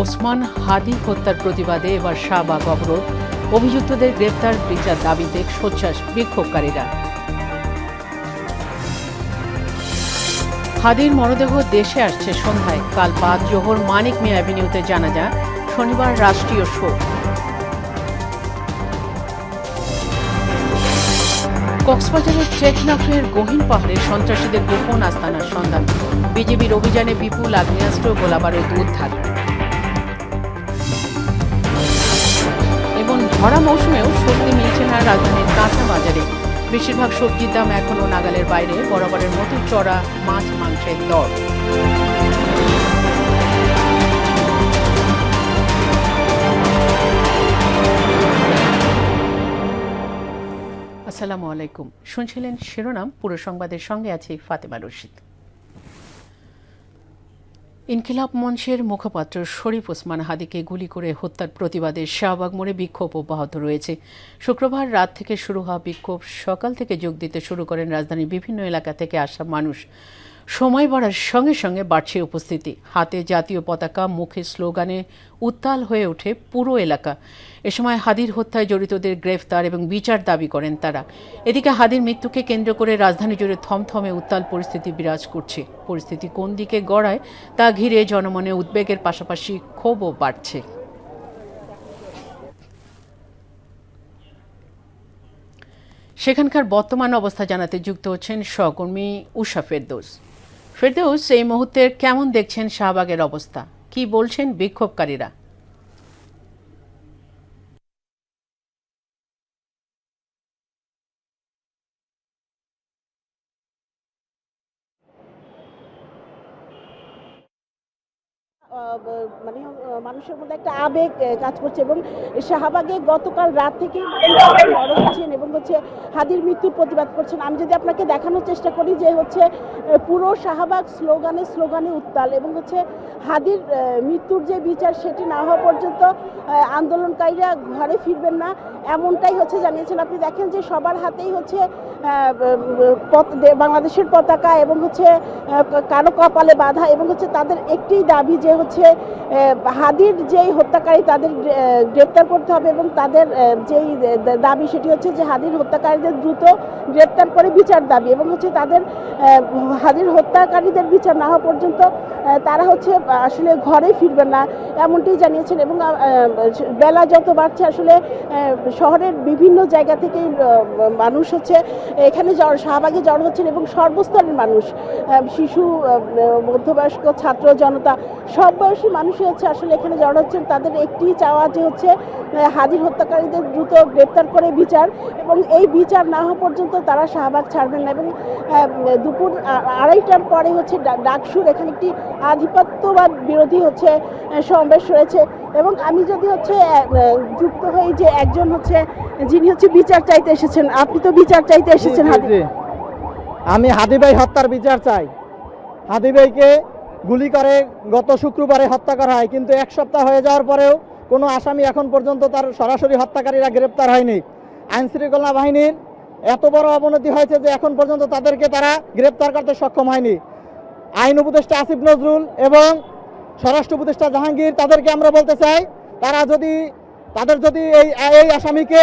ওসমান হাদি হত্যার প্রতিবাদে এবার শাহবাগ অবরোধ, অভিযুক্তদের গ্রেপ্তার বিচার দাবিতে সোচ্চার বিক্ষোভকারীরা। হাদির মরদেহ দেশে আসছে সন্ধ্যায়। কাল বাদ জোহর মানিক মিয়া অ্যাভিনিউতে জানাজা, শনিবার রাষ্ট্রীয় শোক। কক্সবাজারের টেকনাফের গহীন পাহাড়ে সন্ত্রাসীদের গোপন আস্তানার সন্ধান, বিজিবির অভিযানে বিপুল আগ্নেয়াস্ত্র গোলাবারুদ উদ্ধার। এবং ভরা মৌসুমেও স্বস্তি মিলছে না রাজধানীর কাঁচা বাজারে। বেশিরভাগ সবজির দাম এখনও নাগালের বাইরে, বরাবরের মতো চড়া মাছ মাংসের দর। আসসালামু আলাইকুম। শুনছিলেন শিরোনাম, পুরো সংবাদের সঙ্গে আছি ফাতেমা রশিদ। ইনকিলাব মঞ্চের মুখপাত্র শরীফ ওসমান হাদিকে গুলি করে হত্যার প্রতিবাদে শাহবাগ মোড়ে বিক্ষোভ অব্যাহত রয়েছে। শুক্রবার রাত থেকে শুরু হওয়া বিক্ষোভ সকাল থেকে যোগ দিতে শুরু করেন রাজধানীর বিভিন্ন এলাকা থেকে আসা মানুষ। সময় বাড়ার সঙ্গে সঙ্গে বাড়ছে উপস্থিতি। হাতে জাতীয় পতাকা, মুখে স্লোগানে উত্তাল হয়ে ওঠে পুরো এলাকা। এ সময় হাদির হত্যায় জড়িতদের গ্রেফতার এবং বিচার দাবি করেন তারা। এদিকে হাদির মৃত্যুকে কেন্দ্র করে রাজধানী জুড়ে থমথমে উত্তাল পরিস্থিতি বিরাজ করছে। পরিস্থিতি কোন দিকে গড়ায় তা ঘিরে জনমনে উদ্বেগের পাশাপাশি ক্ষোভও বাড়ছে। সেখানকার বর্তমান অবস্থা জানাতে যুক্ত হচ্ছেন সহকর্মী উষা ফেরদৌস। ফেরদৌস, এই মুহূর্তের কেমন দেখছেন শাহবাগের অবস্থা? কি বলছেন বিক্ষোভকারীরা? মানে মানুষের মধ্যে একটা আবেগ কাজ করছে এবং শাহবাগে গতকাল রাত থেকে বড় হচ্ছেন এবং হাদির মৃত্যুর প্রতিবাদ করছেন। আমি যদি আপনাকে দেখানোর চেষ্টা করি যে পুরো শাহবাগ স্লোগানে স্লোগানে উত্তাল এবং হাদির মৃত্যুর যে বিচার সেটি না হওয়া পর্যন্ত আন্দোলনকারীরা ঘরে ফিরবেন না, এমনটাই জানিয়েছেন। আপনি দেখেন যে সবার হাতেই বাংলাদেশের পতাকা এবং কারো কপালে বাঁধা এবং তাদের একটি দাবি যে হাদির যেই হত্যাকারী তাদের গ্রেপ্তার করতে হবে এবং তাদের যেই দাবি সেটি যে হাদির হত্যাকারীদের দ্রুত গ্রেপ্তার করে বিচার দাবি এবং তাদের হাদির হত্যাকারীদের বিচার না হওয়া পর্যন্ত তারা আসলে ঘরে ফিরবেন না, এমনটি জানিয়েছেন। এবং বেলা যত বাড়ছে আসলে শহরের বিভিন্ন জায়গা থেকে মানুষ এখানে শাহবাগে জড়ো হচ্ছেন এবং সর্বস্তরের মানুষ, শিশু, মধ্যবয়স্ক, ছাত্র জনতা, সব বয়সী মানুষই আসলে এখানে জড়ো হচ্ছেন। তাদের একটি চাওয়া যে হাদির হত্যাকারীদের দ্রুত গ্রেপ্তার করে বিচার, এবং এই বিচার না হওয়া পর্যন্ত তারা শাহবাগ ছাড়বেন না। এবং দুপুর 2:30টার পরে ডাকসুর এখানে একটি আধিপত্যবাদ বিরোধী সমাবেশ রয়েছে। এবং আমি যদি যুক্ত হই যে একজন যিনি বিচার চাইতে এসেছেন। আপনি তো বিচার চাইতে এসেছেন। আমি হাদি ভাই হত্যার বিচার চাই। হাদি ভাইকে গুলি করে গত শুক্রবারে হত্যা করা হয়, কিন্তু এক সপ্তাহ হয়ে যাওয়ার পরেও কোনো আসামি এখন পর্যন্ত তার সরাসরি হত্যাকারীরা গ্রেপ্তার হয়নি। আইনশৃঙ্খলা বাহিনীর এত বড় অবনতি হয়েছে যে এখন পর্যন্ত তাদেরকে তারা গ্রেপ্তার করতে সক্ষম হয়নি। আইন উপদেষ্টা আসিফ নজরুল এবং স্বরাষ্ট্র উপদেষ্টা জাহাঙ্গীর, তাদেরকে আমরা বলতে চাই, তাদের যদি এই আসামিকে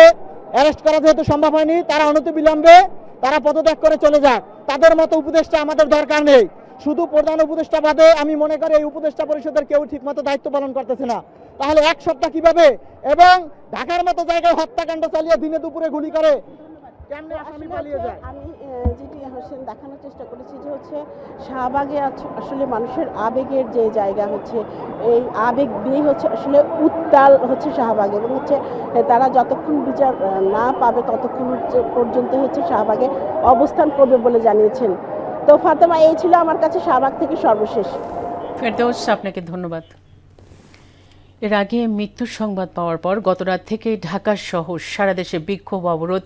অ্যারেস্ট করা যেহেতু সম্ভব হয়নি, তারা অনতিবিলম্বে তারা পদত্যাগ করে চলে যাক। তাদের মতো উপদেষ্টা আমাদের দরকার নেই। শুধু প্রধান উপদেষ্টা বাদে আমি মনে করি এই উপদেষ্টা পরিষদের কেউ ঠিকমতো দায়িত্ব পালন করতেছে না। তাহলে এক সপ্তাহ কিভাবে এবং ঢাকার মতো জায়গায় হত্যাকাণ্ড চালিয়ে দিনে দুপুরে গুলি করে কেমনে আসামি পালিয়ে যায়? আমি যেটি দেখানোর চেষ্টা করেছি যে শাহবাগে আসলে মানুষের আবেগের যে জায়গা এই আবেগ দিয়ে আসলে উত্তাল শাহবাগে, এবং তারা যতক্ষণ বিচার না পাবে ততক্ষণ পর্যন্ত শাহবাগে অবস্থান করবে বলে জানিয়েছেন। তো ফাতেমা, এই ছিল আমার কাছে শাহবাগ থেকে সর্বশেষ। ফেরদৌস, আপনাকে ধন্যবাদ। এর আগে মৃত্যুর সংবাদ পাওয়ার পর গতরাত থেকে ঢাকা সহ সারা দেশে বিক্ষোভ, অবরোধ,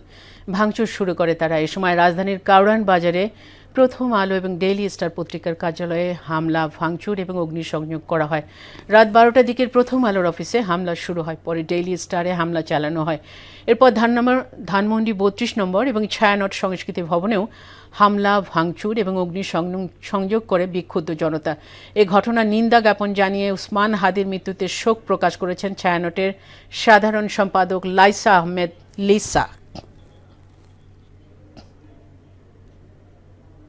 ভাঙচুর শুরু করে তারা। এ সময় রাজধানীর কাউরান বাজারে প্রথম আলো এবং ডেইলি স্টার পত্রিকার কার্যালয়ে হামলা, ভাঙচুর এবং অগ্নিসংযোগ করা হয়। রাত 12টার দিকের প্রথম আলোর অফিসে হামলা শুরু হয়, পরে ডেইলি স্টারে হামলা চালানো হয়। এরপর ধানমন্ডি 32 নম্বর এবং ছায়ানট সংস্কৃতি ভবনেও হামলা, ভাঙচুর এবং সংযোগ করে বিক্ষুব্ধ জনতা। এ ঘটনার নিন্দা জ্ঞাপন জানিয়ে উসমান হাদির মৃত্যুতে শোক প্রকাশ করেছেন ছায়ানটের সাধারণ সম্পাদক লাইসা আহমেদ লিসা।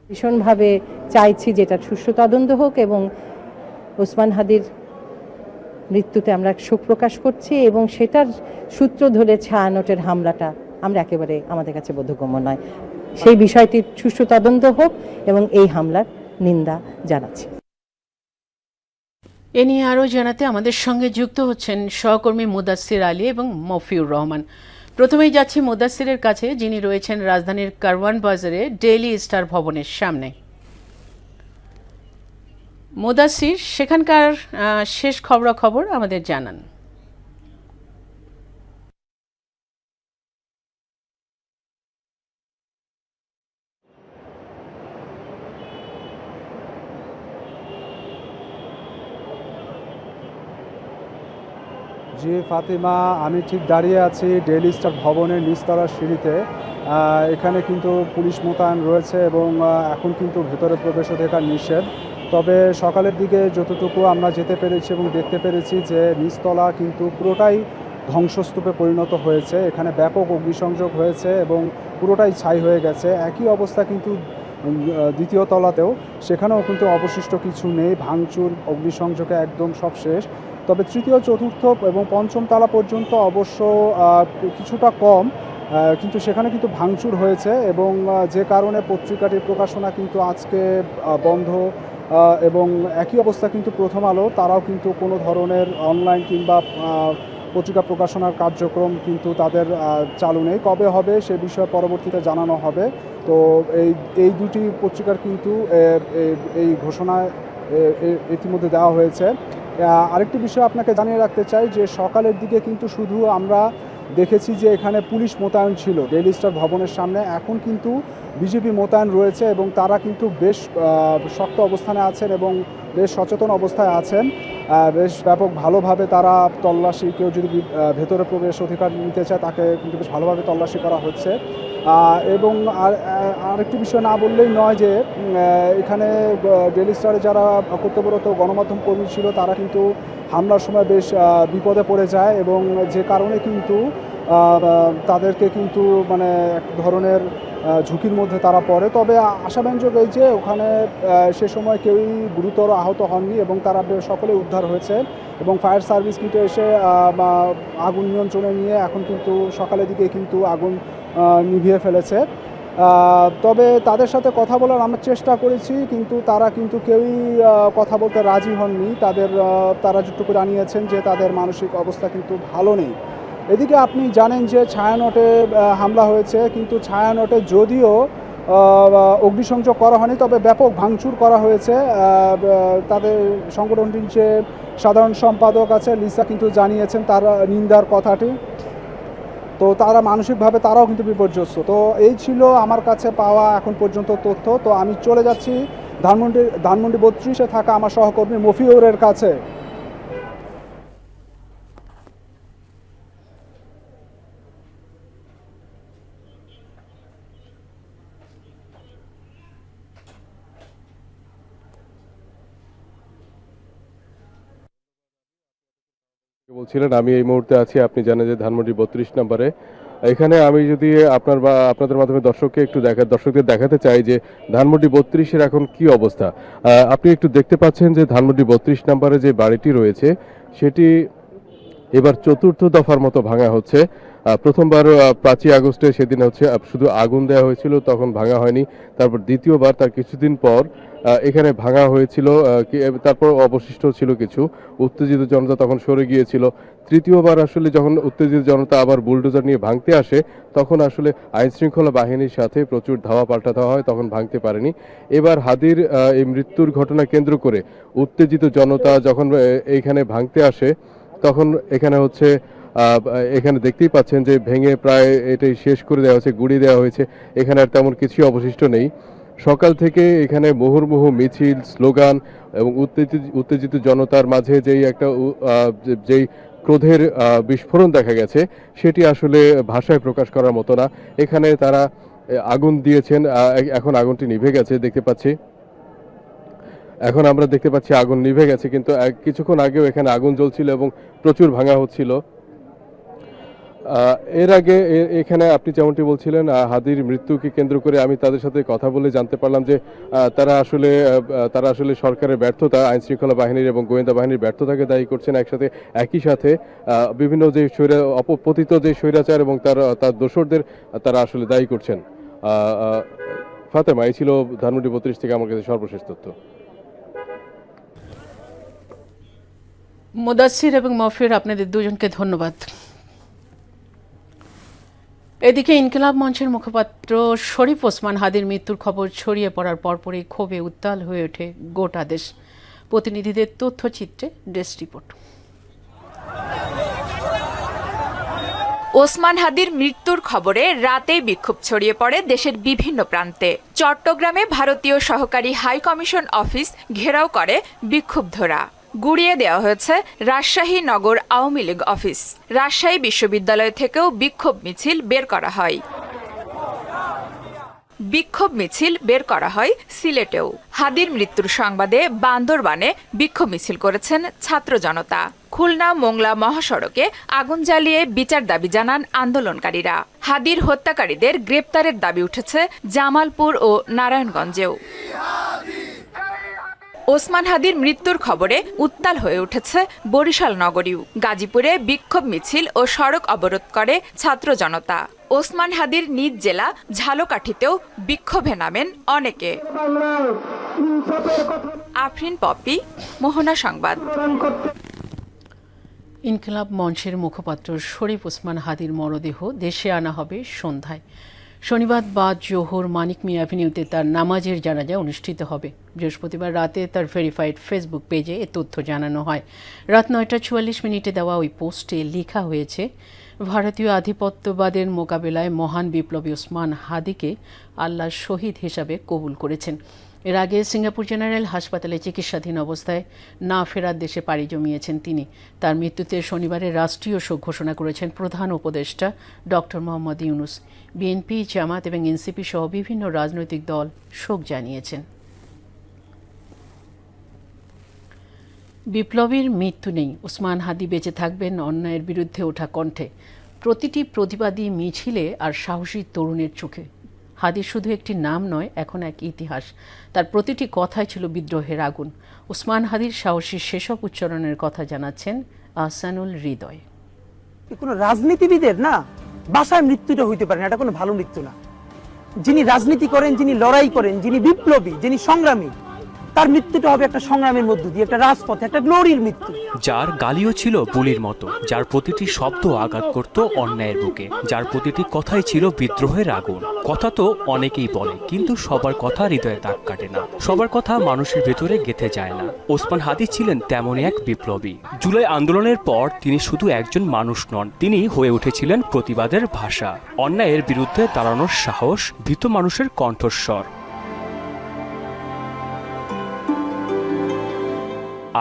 ভীষণভাবে চাইছি যেটা সুষ্ঠু তদন্ত হোক এবং ওসমান হাদির মৃত্যুতে আমরা শোক প্রকাশ করছি এবং সেটার সূত্র ধরে ছায়ানটের হামলাটা আমরা একেবারে আমাদের কাছে বোধগম্য নয়। সেই বিষয়টির সুষ্ঠু তদন্ত হোক এবং এই হামলার নিন্দা জানাচ্ছি। এ নিয়ে আরও জানাতে আমাদের সঙ্গে যুক্ত হচ্ছেন সহকর্মী মুদাসসির আলী এবং মফিউর রহমান। প্রথমেই যাচ্ছি মুদাসসিরের কাছে, যিনি রয়েছেন রাজধানীর কারওয়ান বাজারে ডেইলি স্টার ভবনের সামনে। মুদাসসির, সেখানকার শেষ খবরাখবর আমাদের জানান। জি ফাতিমা, আমি ঠিক দাঁড়িয়ে আছি ডেইলি স্টার ভবনের নিচতলার সিঁড়িতে। এখানে কিন্তু পুলিশ মোতায়েন রয়েছে এবং এখন কিন্তু ভেতরে প্রবেশাধিকার নিষেধ। তবে সকালের দিকে যতটুকু আমরা যেতে পেরেছি এবং দেখতে পেরেছি যে নিচতলা কিন্তু পুরোটাই ধ্বংসস্তূপে পরিণত হয়েছে। এখানে ব্যাপক অগ্নিসংযোগ হয়েছে এবং পুরোটাই ছাই হয়ে গেছে। একই অবস্থা কিন্তু দ্বিতীয় তলাতেও, সেখানেও কিন্তু অবশিষ্ট কিছু নেই। ভাঙচুর, অগ্নিসংযোগে একদম সব শেষ। তবে তৃতীয়, চতুর্থ এবং পঞ্চম তলা পর্যন্ত অবশ্য কিছুটা কম, কিন্তু সেখানে কিন্তু ভাঙচুর হয়েছে এবং যে কারণে পত্রিকাটির প্রকাশনা কিন্তু আজকে বন্ধ। এবং একই অবস্থা কিন্তু প্রথম আলো, তারাও কিন্তু কোনো ধরনের অনলাইন কিংবা পত্রিকা প্রকাশনার কার্যক্রম কিন্তু তাদের চালু নেই। কবে হবে সে বিষয়ে পরবর্তীতে জানানো হবে। তো এই দুটি পত্রিকার কিন্তু এই ঘোষণা ইতিমধ্যে দেওয়া হয়েছে। আরেকটি বিষয় আপনাকে জানিয়ে রাখতে চাই যে সকালের দিকে কিন্তু শুধু আমরা দেখেছি যে এখানে পুলিশ মোতায়েন ছিল ডেইলি স্টার ভবনের সামনে। এখন কিন্তু বিজেপি মোতায়েন রয়েছে এবং তারা কিন্তু বেশ শক্ত অবস্থানে আছেন এবং বেশ সচেতন অবস্থায় আছেন। বেশ ব্যাপক ভালোভাবে তারা তল্লাশি, কেউ যদি ভেতরে প্রবেশ অধিকার নিতে চায় তাকে কিন্তু বেশ ভালোভাবে তল্লাশি করা হচ্ছে। এবং আরেকটি বিষয় না বললেই নয় যে এখানে ডেইলি স্টারে যারা কর্তব্যরত গণমাধ্যম কর্মী ছিল তারা কিন্তু হামলার সময় বেশ বিপদে পড়ে যায় এবং যে কারণে কিন্তু তাদেরকে কিন্তু মানে এক ধরনের ঝুঁকির মধ্যে তারা পড়ে। তবে আশাব্যঞ্জক এই যে ওখানে সে সময় কেউই গুরুতর আহত হননি এবং তারা সকলে উদ্ধার হয়েছে এবং ফায়ার সার্ভিস কিন্তু এসে আগুন নিয়ন্ত্রণে নিয়ে এখন কিন্তু সকালের দিকে কিন্তু আগুন নিভিয়ে ফেলেছে। তবে তাদের সাথে কথা বলার আমরা চেষ্টা করেছি, কিন্তু তারা কিন্তু কেউই কথা বলতে রাজি হননি। তারা যেটুকু জানিয়েছেন যে তাদের মানসিক অবস্থা কিন্তু ভালো নেই। এদিকে আপনি জানেন যে ছায়ানটে হামলা হয়েছে, কিন্তু ছায়ানটে যদিও অগ্নিসংযোগ করা হয়নি তবে ব্যাপক ভাঙচুর করা হয়েছে। তাদের সংগঠনটির যে সাধারণ সম্পাদক আছে লিসা কিন্তু জানিয়েছেন তার নিন্দার কথাটি। তো তারা মানসিকভাবে তারাও কিন্তু বিপর্যস্ত। তো এই ছিল আমার কাছে পাওয়া এখন পর্যন্ত তথ্য। তো আমি চলে যাচ্ছি ধানমন্ডি 32-এ থাকা আমার সহকর্মী মফিউরের কাছে। বলছিলেন আমি এই মুহূর্তে আছি, আপনি জানেন যে ধানমন্ডি 32 নম্বরে। এখানে আমি যদি আপনাদের মাধ্যমে দর্শকদের দেখাতে চাই যে ধানমন্ডি 32-এর এখন কি অবস্থা। আপনি একটু দেখতে পাচ্ছেন যে ধানমন্ডি 32 নম্বরে যে বাড়িটি রয়েছে সেটি এবার চতুর্থ দফার মতো ভাঙা হচ্ছে। প্রথমবার 5ই আগস্টে সেদিন হচ্ছে শুধু আগুন দেওয়া হয়েছিল, তখন ভাঙা হয়নি। তারপর দ্বিতীয়বার তার কিছুদিন পর এখানে ভাঙা হয়েছিল, তারপর অবশিষ্ট ছিল কিছু। উত্তেজিত জনতা তখন সরে গিয়েছিল। তৃতীয়বার আসলে যখন উত্তেজিত জনতা আবার বুলডোজার নিয়ে ভাঙতে আসে তখন আসলে আইনশৃঙ্খলা বাহিনীর সাথে প্রচুর ধাওয়া পাল্টা দেওয়া হয়, তখন ভাঙতে পারেনি। এবার হাদির এই মৃত্যুর ঘটনা কেন্দ্র করে উত্তেজিত জনতা যখন এইখানে ভাঙতে আসে তখন এখানে হচ্ছে এখানে দেখতেই পাচ্ছেন যে ভেঙে প্রায় এটাই শেষ করে দেওয়া হয়েছে, গুঁড়িয়ে দেওয়া হয়েছে। এখানে আর তেমন কিছুই অবশিষ্ট নেই। সকাল থেকে এখানে মুহুর্মুহু মিছিল, স্লোগান এবং উত্তেজিত জনতার মাঝে যেই ক্রোধের বিস্ফোরণ দেখা গেছে সেটি আসলে ভাষায় প্রকাশ করার মতো না। এখানে তারা আগুন দিয়েছেন। এখন আগুনটি নিভে গেছে দেখতে পাচ্ছি। এখন আমরা দেখতে পাচ্ছি আগুন নিভে গেছে, কিন্তু কিছুক্ষণ আগেও এখানে আগুন জ্বলছিল এবং প্রচুর ভাঙা হচ্ছিল। এর আগে এখানে আপনি যেমনটি বলছিলেন হাদির মৃত্যুকে কেন্দ্র করে আমি তাদের সাথে কথা বলে জানতে পারলাম যে তারা আসলে সরকারের ব্যর্থতা, আইন শৃঙ্খলা বাহিনীর এবং গোয়েন্দা বাহিনীর ব্যর্থতাকে দায়ী করছেন। একই সাথে বিভিন্ন যে অপপতিত যে স্বৈরাচার এবং তার দোসরদের তারা আসলে দায়ী করছেন। ফাতেমা, এই ছিল ধানমন্ডি 32 থেকে আমার কাছে সর্বশেষ তথ্য। মুদাসসির এবং মফির, আপনাদের দুজনকে ধন্যবাদ। এদিকে ইনকিলাব মঞ্চের মুখপাত্র শরীফ ওসমান হাদির মৃত্যুর খবর ছড়িয়ে পড়ার পরপরই ক্ষোভে উত্তাল হয়ে ওঠে গোটা দেশ। প্রতিনিধিদের তথ্যচিত্রে ডেস্ক রিপোর্ট। ওসমান হাদির মৃত্যুর খবরে রাতেই বিক্ষোভ ছড়িয়ে পড়ে দেশের বিভিন্ন প্রান্তে। চট্টগ্রামে ভারতীয় সহকারী হাই কমিশন অফিস ঘেরাও করে বিক্ষুব্ধরা। গুড়িয়ে দেওয়া হয়েছে রাজশাহী নগর আওয়ামী লীগ অফিস। রাজশাহী বিশ্ববিদ্যালয় থেকেও বিক্ষোভ মিছিল বের করা হয় সিলেটেও। হাদির মৃত্যুর সংবাদে বান্দরবানে বিক্ষোভ মিছিল করেছেন ছাত্র জনতা। খুলনা মোংলা মহাসড়কে আগুন জ্বালিয়ে বিচার দাবি জানান আন্দোলনকারীরা। হাদির হত্যাকারীদের গ্রেপ্তারের দাবি উঠেছে জামালপুর ও নারায়ণগঞ্জেও। ওসমান হাদির মৃত্যুর খবরে উত্তাল হয়ে উঠেছে বরিশাল নগরীও। গাজীপুরে বিক্ষোভ মিছিল ও সড়ক অবরোধ করে ছাত্র জনতা। ওসমান হাদির নিজ জেলা ঝালকাঠিতেও বিক্ষোভে নামেন অনেকে। আফরিন পপি, মোহনা সংবাদ। ইনকিলাব মঞ্চের মুখপাত্র শরীফ ওসমান হাদির মরদেহ দেশে আনা হবে সন্ধ্যায়। শনিবার বাদ জোহর মানিক মিয়া অ্যাভিনিউতে তার নামাজের জানাজা অনুষ্ঠিত হবে। বৃহস্পতিবার রাতে তার ভেরিফাইড ফেসবুক পেজে এ তথ্য জানানো হয়। রাত 9:44 দেওয়া ওই পোস্টে লেখা হয়েছে, ভারতীয় আধিপত্যবাদের মোকাবেলায় মহান বিপ্লবী ওসমান হাদিকে আল্লাহ শহীদ হিসাবে কবুল করেছেন। এর আগে সিঙ্গাপুর জেনারেল হাসপাতালে চিকিৎসাধীন অবস্থায় না ফেরার দেশে পাড়ি জমিয়েছেন তিনি। তার মৃত্যুতে শনিবারে রাষ্ট্রীয় শোক ঘোষণা করেছেন প্রধান উপদেষ্টা ডক্টর মোহাম্মদ ইউনূস। বিএনপি, জামাত এবং এনসিপি সহ বিভিন্ন রাজনৈতিক দল শোক জানিয়েছেন। বিপ্লবীর মৃত্যু নেই, ওসমান হাদি বেঁচে থাকবেন অন্যায়ের বিরুদ্ধে ওঠা কণ্ঠে। প্রতিটি প্রতিবাদী মিছিলে আর সাহসী তরুণের চোখে। হাদি শুধু একটি নাম নয়, এখন এক ইতিহাস। তার প্রতিটি কথাই ছিল বিদ্রোহের আগুন। ওসমান হাদির সাহসী সেসব উচ্চারণের কথা জানাচ্ছেন আহসানুল হৃদয়। কোনো রাজনীতিবিদের না বাসায় মৃত্যুটা হইতে পারে না, এটা কোনো ভালো মৃত্যু না। যিনি রাজনীতি করেন, যিনি লড়াই করেন, যিনি বিপ্লবী, যিনি সংগ্রামী, তার মৃত্যুটা হবে একটা সংগ্রামের মধ্য দিয়ে, একটা রাজপথে, একটা গ্লোরির মৃত্যু। যার গালিও ছিল বুলির মতো, যার প্রতিটি শব্দ আঘাত করত অন্যায়ের বুকে, যার প্রতিটি কথাই ছিল বিদ্রোহের আগুন। কথা তো অনেকেই বলে, কিন্তু সবার কথা হৃদয়ে দাগ কাটে না, সবার কথা মানুষের ভেতরে গেঁথে যায় না। ওসমান হাদি ছিলেন তেমনই এক বিপ্লবী। জুলাই আন্দোলনের পর তিনি শুধু একজন মানুষ নন, তিনি হয়ে উঠেছিলেন প্রতিবাদের ভাষা, অন্যায়ের বিরুদ্ধে দাঁড়ানোর সাহস, ভীত মানুষের কণ্ঠস্বর।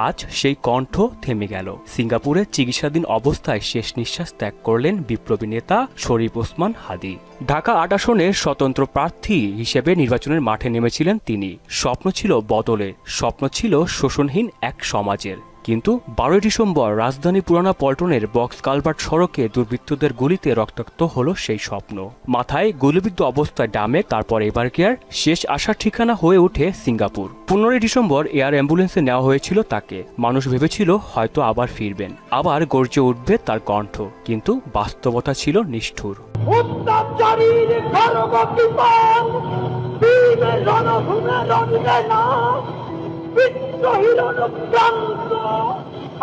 আজ সেই কণ্ঠ থেমে গেল। সিঙ্গাপুরে চিকিৎসাধীন অবস্থায় শেষ নিঃশ্বাস ত্যাগ করলেন বিপ্লবী নেতা শরীফ ওসমান হাদি। ঢাকা ৮ আসনের স্বতন্ত্র প্রার্থী হিসেবে নির্বাচনের মাঠে নেমেছিলেন তিনি। স্বপ্ন ছিল বদলের, স্বপ্ন ছিল শোষণহীন এক সমাজের। কিন্তু 12 ডিসেম্বর রাজধানী পুরানা পল্টনের বক্স কালভার্ট সড়কে দুর্বৃত্তদের গুলিতে রক্তাক্ত হলো সেই স্বপ্ন। মাথায় গুলিবিদ্ধ অবস্থায় ডামে, তারপর এবার কেয়ার, শেষ আসার ঠিকানা হয়ে ওঠে সিঙ্গাপুর। 15 ডিসেম্বর এয়ার অ্যাম্বুলেন্সে নেওয়া হয়েছিল তাকে। মানুষ ভেবেছিল হয়তো আবার ফিরবেন, আবার গর্জে উঠবে তার কণ্ঠ, কিন্তু বাস্তবতা ছিল নিষ্ঠুর।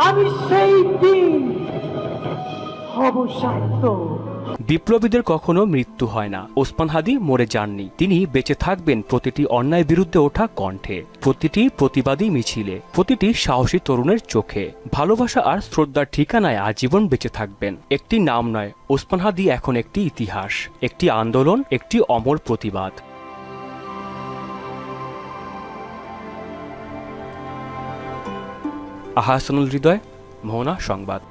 আমি সেই দিন অবসাদ। বিপ্লবীদের কখনো মৃত্যু হয় না। ওসমান হাদি মরে যাননি, তিনি বেঁচে থাকবেন প্রতিটি অন্যায়ের বিরুদ্ধে ওঠা কণ্ঠে, প্রতিটি প্রতিবাদী মিছিলে, প্রতিটি সাহসী তরুণের চোখে। ভালোবাসা আর শ্রদ্ধার ঠিকানায় আজীবন বেঁচে থাকবেন। একটি নাম নয়, ওসমান হাদি এখন একটি ইতিহাস, একটি আন্দোলন, একটি অমর প্রতিবাদ। আহসানুল হৃদয়, মোহনা সংবাদ।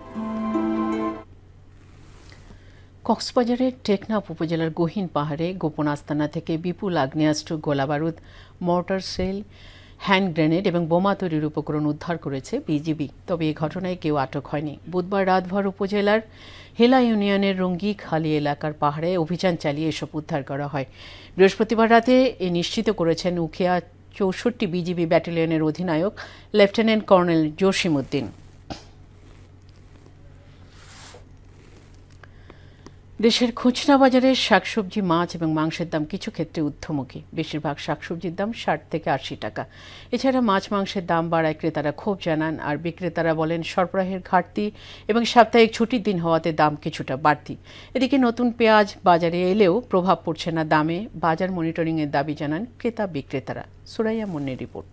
কক্সবাজারের টেকনাফ উপজেলার গহীন পাহাড়ে গোপন আস্তানা থেকে বিপুল আগ্নেয়াস্ত্র, গোলাবারুদ, মর্টার সেল, হ্যান্ড গ্রেনেড এবং বোমা তৈরির উপকরণ উদ্ধার করেছে বিজিবি। তবে এই ঘটনায় কেউ আটক হয়নি। বুধবার রাতভর উপজেলার হেলা ইউনিয়নের রঙ্গিখালী এলাকার পাহাড়ে অভিযান চালিয়ে এসব উদ্ধার করা হয়। বৃহস্পতিবার রাতে এ নিশ্চিত করেছেন উখিয়া ৬৪ বিজিবি ব্যাটালিয়নের অধিনায়ক লেফটেন্যান্ট কর্নেল জসিম উদ্দিন। দেশের খুচরা বাজারে শাকসবজি, মাছ এবং মাংসের দাম কিছু ক্ষেত্রে ঊর্ধ্বমুখী। বেশিরভাগ শাকসবজির দাম ৬০ থেকে ৮০ টাকা। এছাড়া মাছ মাংসের দাম বাড়ায় ক্রেতারা ক্ষোভ জানান, আর বিক্রেতারা বলেন সরবরাহের ঘাটতি এবং সাপ্তাহিক ছুটির দিন হওয়াতে দাম কিছুটা বাড়তি। এদিকে নতুন পেঁয়াজ বাজারে এলেও প্রভাব পড়ছে না দামে। বাজার মনিটরিংয়ের দাবি জানান ক্রেতা বিক্রেতারা। সুরাইয়া মুন্নির রিপোর্ট।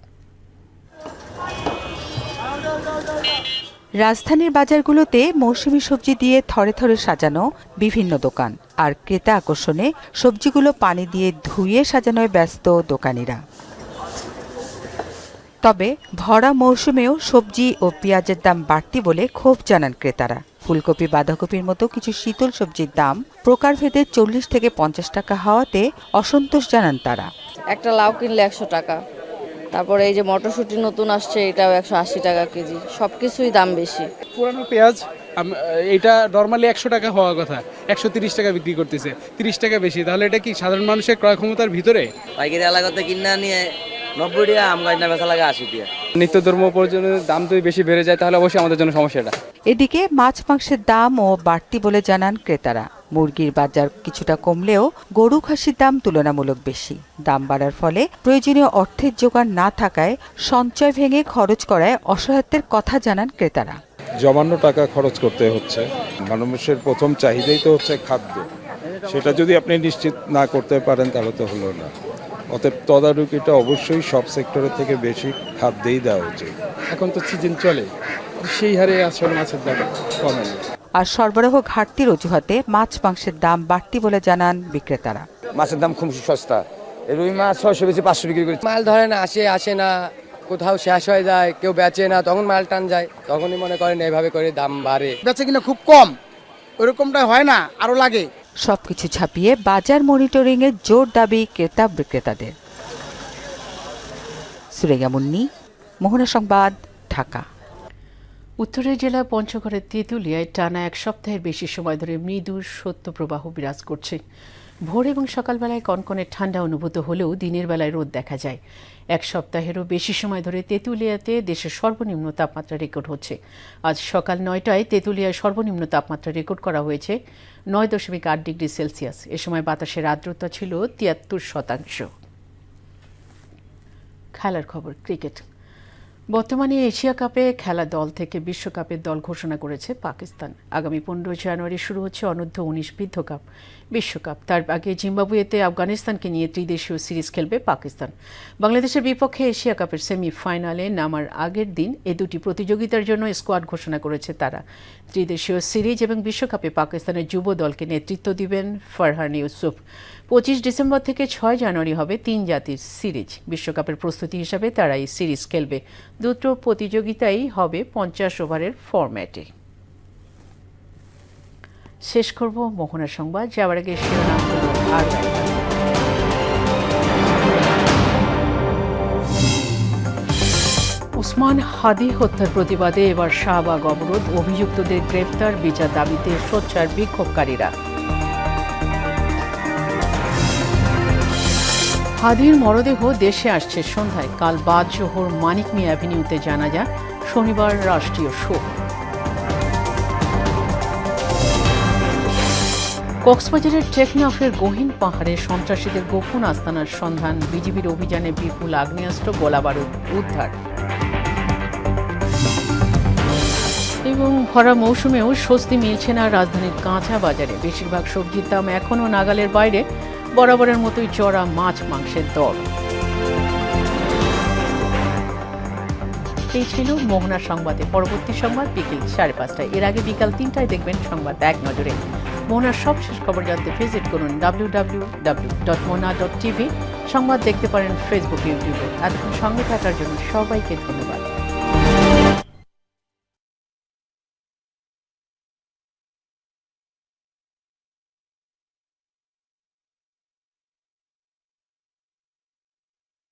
রাজধানীর বাজারগুলোতে মৌসুমী সবজি দিয়ে থরে থরে সাজানো বিভিন্ন দোকান, আর ক্রেতা আকর্ষণে সবজিগুলো পানি দিয়ে ধুয়ে সাজানোয় ব্যস্ত দোকানিরা। তবে ভরা মৌসুমেও সবজি ও পেঁয়াজের দাম বাড়তি বলে ক্ষোভ জানান ক্রেতারা। ফুলকপি, বাঁধাকপির মতো কিছু শীতল সবজির দাম প্রকারভেদে ৪০ থেকে ৫০ টাকা হওয়াতে অসন্তোষ জানান তারা। একটা লাউ কিনলে ১০০ টাকা, তারপরে এই যে মটরশুঁটি নতুন আসছে এটাও ১৮০ টাকা কেজি। সবকিছুই দাম বেশি। পুরানো পেঁয়াজ এটা নর্মালি ১০০ টাকা হওয়ার কথা, ১৩০ টাকা বিক্রি করতেছে, ৩০ টাকা বেশি। তাহলে এটা কি সাধারণ মানুষের ক্রয় ক্ষমতার ভিতরে? পাইকারি এলাকাতে কিনা নিয়ে ৯০ টাকা, আমগাইনা বেচা লাগে ৮০ টাকা। নিত্যদ্রব্য পর্যটনের দাম যদি বেশি বেড়ে যায় তাহলে অবশ্যই আমাদের জন্য সমস্যাটা। এদিকে মাছ মাংসের দামও বাড়তি বলে জানান ক্রেতারা। মুরগির বাজার কিছুটা কমলেও গরু খাসির দাম তুলনামূলক বেশি। দাম বাড়ার ফলে প্রয়োজনীয় অর্থের জোগান না থাকায় সঞ্চয় ভেঙে খরচ করায় অসহায়ত্বের কথা জানান ক্রেতারা। জমানো টাকা খরচ করতে হচ্ছে। মানুষের প্রথম চাহিদাই তো হচ্ছে খাদ্য, সেটা যদি আপনি নিশ্চিত না করতে পারেন তাহলে তো হলো না। অতএব তদারকিটা অবশ্যই সব সেক্টরের থেকে বেশি খাদ্যেই দেওয়া উচিত। এখন তো সিজন চলে, সেই হারে আসলে মাছের দাম কমে। আর সরবরাহ ঘাটতির অজুহাতে মাছ মাংসের দাম বাড়তি বলে জানান বিক্রেতারা। মাছের দাম খুব সস্তা, রুই মাছ ৬০০ বেশি 500 বিক্রি করে। মাল ধরে না, আসে না, কোথাও শেষ হয়ে যায়, কেউ বেচে না, তখন মাল টান যায়, তখনই মনে করেন এইভাবে করে দাম বাড়ে। বেচে কিনা খুব কম, ওরকমটা হয় না, আরো লাগে। সবকিছু ছাপিয়ে বাজার মনিটরিং এর জোর দাবি ক্রেতা বিক্রেতাদের। সুরাইয়া মুন্নি, মোহনা সংবাদ, ঢাকা। উত্তরের জেলা পঞ্চগড়ের তেঁতুলিয়ায় টানা এক সপ্তাহের বেশি সময় ধরে মৃদু শৈত্যপ্রবাহ বিরাজ করছে। ভোর এবং সকালবেলায় কনকনে ঠান্ডা অনুভূত হলেও দিনের বেলায় রোদ দেখা যায়। এক সপ্তাহেরও বেশি সময় ধরে তেঁতুলিয়াতে দেশের সর্বনিম্ন তাপমাত্রা রেকর্ড হচ্ছে। আজ সকাল ৯টায় তেঁতুলিয়ায় সর্বনিম্ন তাপমাত্রা রেকর্ড করা হয়েছে ৯.৮ ডিগ্রি সেলসিয়াস। এ সময় বাতাসের আর্দ্রতা ছিল ৭৩%। খেলার খবর, ক্রিকেট। বর্তমানে এশিয়া কাপে খেলা দল থেকে বিশ্বকাপের দল ঘোষণা করেছে পাকিস্তান। আগামী ১৫ জানুয়ারি শুরু হচ্ছে অনূর্ধ্ব-১৯ বিশ্বকাপ। তার আগে জিম্বাবুয়েতে আফগানিস্তানকে নিয়ে ত্রিদেশীয় সিরিজ খেলবে পাকিস্তান। বাংলাদেশের বিপক্ষে এশিয়া কাপের সেমিফাইনালে নামার আগের দিন এ দুটি প্রতিযোগিতার জন্য স্কোয়াড ঘোষণা করেছে তারা। ত্রিদেশীয় সিরিজ এবং বিশ্বকাপে পাকিস্তানের যুব দলকে নেতৃত্ব দিবেন ফারহান ইউসুফ। ২৫ ডিসেম্বর থেকে ৬ জানুয়ারি হবে ৩ জাতির সিরিজ। বিশ্বকাপের প্রস্তুতি হিসাবে তারা এই সিরিজ খেলবে। দুটো প্রতিযোগিতাই হবে ৫০ ওভারের ফরম্যাটে। শেষ করব মোহনা সংবাদ, যাওয়ার আগে শিরোনামগুলো আর একবার। ওসমান হাদি হত্যার প্রতিবাদে এবার শাহবাগ অবরোধ, অভিযুক্তদের গ্রেফতার, বিচার দাবিতে সোচ্চার বিক্ষোভকারীরা। হাদির মরদেহ দেশে আসছে সন্ধ্যায়। কাল বাদ জোহর মানিক মিয়া অ্যাভিনিউতে জানাজা, শনিবার রাষ্ট্রীয় শোক। কক্সবাজারের টেকনাফের গহীন পাহাড়ে সন্ত্রাসীদের গোপন আস্তানার সন্ধান, বিজিবির অভিযানে বিপুল আগ্নেয়াস্ত্র, গোলাবারুদ উদ্ধার। এবং ভরা মৌসুমেও স্বস্তি মিলছে না রাজধানীর কাঁচা বাজারে। বেশিরভাগ সবজির দাম এখনও নাগালের বাইরে, বরাবরের মতোই চড়া মাছ মাংসের দর। এই ছিল মোহনা সংবাদে। পরবর্তী সংবাদ বিকেল 5:30। এর আগে বিকাল 3টায় দেখবেন সংবাদ এক নজরে। মোহনার সবশেষ খবর জানতে ভিজিট করুন www.mona.tv। সংবাদ দেখতে পারেন ফেসবুক, ইউটিউবে। এতক্ষণ সঙ্গে থাকার জন্য সবাইকে ধন্যবাদ।